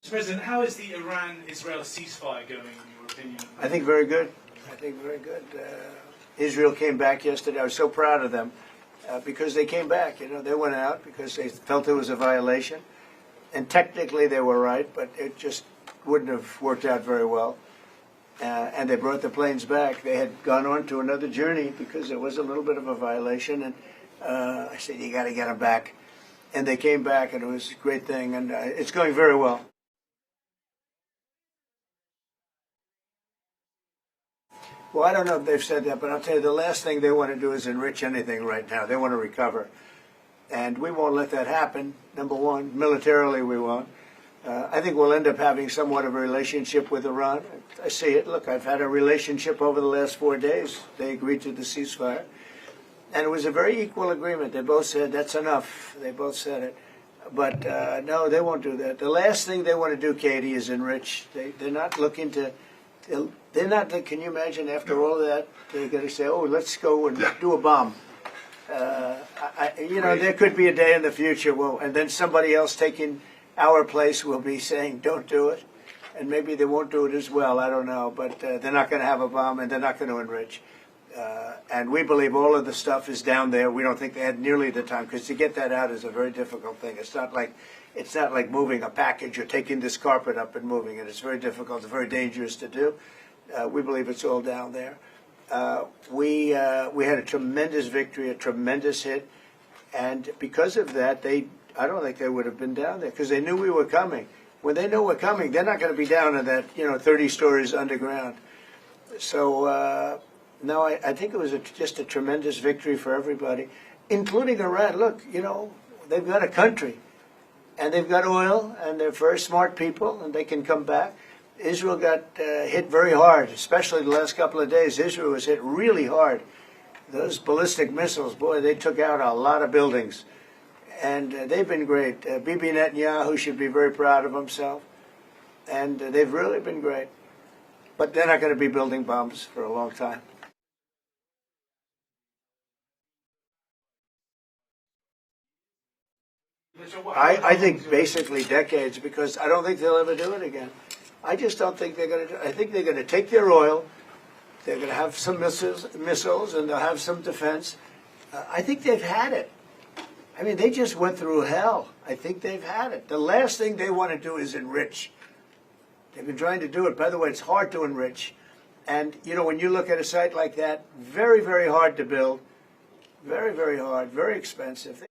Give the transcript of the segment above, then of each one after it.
Mr. President, how is the Iran-Israel ceasefire going, in your opinion? I think very good. I think very good. Israel came back yesterday. I was so proud of them because they came back. You know, they went out because they felt it was a violation. And technically they were right, but it just wouldn't have worked out very well. And they brought the planes back. They had gone on to another journey because it was a little bit of a violation. And I said, you got to get them back. And they came back, and it was a great thing. And it's going very well. Well, I don't know if they've said that, but I'll tell you, the last thing they want to do is enrich anything right now. They want to recover. And we won't let that happen, number one. Militarily, we won't. I think we'll end up having somewhat of a relationship with Iran. I see it. Look, I've had a relationship over the last 4 days. They agreed to the ceasefire. And it was a very equal agreement. They both said, that's enough. They both said it. But no, they won't do that. The last thing they want to do, Katie, is enrich. They're not looking to... They're not. Can you imagine? After all that, they're going to say, "Oh, let's go and do a bomb." You know, there could be a day in the future, and then somebody else taking our place will be saying, "Don't do it," and maybe they won't do it as well. I don't know, but they're not going to have a bomb, and they're not going to enrich. And we believe all of the stuff is down there. We don't think they had nearly the time, because to get that out is a very difficult thing. It's not like moving a package or taking this carpet up and moving it. It's very difficult. It's very dangerous to do. We believe it's all down there. We had a tremendous victory, a tremendous hit, and because of that, I don't think they would have been down there because they knew we were coming. When they know we're coming, they're not going to be down in that 30 stories underground. So no, I think it was just a tremendous victory for everybody, including Iran. Look, they've got a country. And they've got oil, and they're very smart people, and they can come back. Israel got hit very hard, especially the last couple of days. Israel was hit really hard. Those ballistic missiles, boy, they took out a lot of buildings. And they've been great. Bibi Netanyahu should be very proud of himself. And they've really been great. But they're not going to be building bombs for a long time. I think basically decades, because I don't think they'll ever do it again. I just don't think they're going to do it. I think they're going to take their oil, they're going to have some missiles, and they'll have some defense. I think they've had it. I mean, they just went through hell. I think they've had it. The last thing they want to do is enrich. They've been trying to do it. By the way, it's hard to enrich. And, when you look at a site like that, very, very hard to build. Very, very hard, very expensive.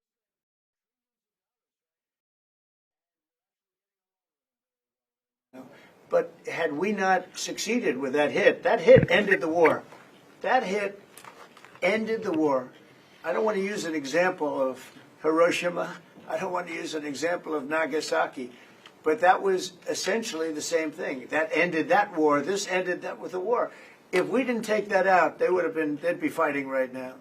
But had we not succeeded with that hit ended the war. That hit ended the war. I don't want to use an example of Hiroshima. I don't want to use an example of Nagasaki. But that was essentially the same thing. That ended that war. This ended that with the war. If we didn't take that out, they'd be fighting right now.